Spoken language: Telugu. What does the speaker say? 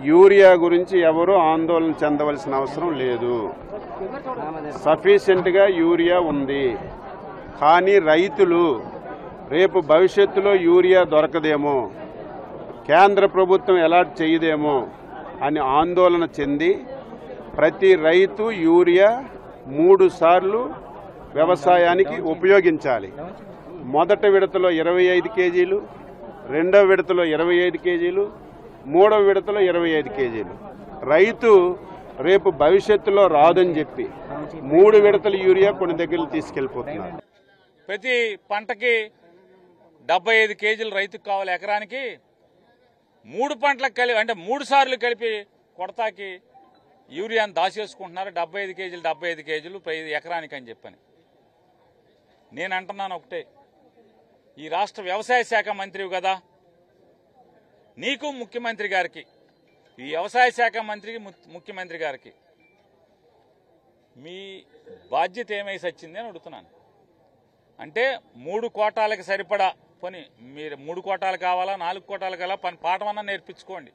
యూరియా గురించి ఎవరు ఆందోళన చెందవలసిన అవసరం లేదు. సఫిషియెంట్గా యూరియా ఉంది. కానీ రైతులు రేపు భవిష్యత్తులో యూరియా దొరకదేమో, కేంద్ర ప్రభుత్వం అలాట్ చేయదేమో అని ఆందోళన చెంది ప్రతి రైతు యూరియా 3 సార్లు వ్యవసాయానికి ఉపయోగించాలి. మొదటి విడతలో 25 కేజీలు, రెండవ విడతలో 25 కేజీలు, మూడవ విడతలో 25 కేజీలు. రైతు రేపు భవిష్యత్తులో రాదని చెప్పి 3 విడతల యూరియా కొన్ని దగ్గర తీసుకెళ్లిపోతున్నారు. ప్రతి పంటకి 75 కేజీలు రైతుకు కావాలి ఎకరానికి. 3 పంటలకు కలిపి అంటే 3 సార్లు కలిపి కొడతాకి యూరియాను దాచేసుకుంటున్నారు. 75 కేజీలు ఎకరానికి అని చెప్పని నేను అంటున్నాను ఒకటే, ఈ రాష్ట్ర వ్యవసాయ శాఖ మంత్రివి కదా, నీకు ముఖ్యమంత్రి గారికి, ఈ వ్యవసాయ శాఖ మంత్రికి ముఖ్యమంత్రి గారికి మీ బాధ్యత ఏమైసి వచ్చింది అని అడుగుతున్నాను. అంటే 3 కోటాలకు సరిపడా పని, మీరు 3 కోటాలు కావాలా 4 కోటాలు కావాలా పని పాఠమన్నా నేర్పించుకోండి.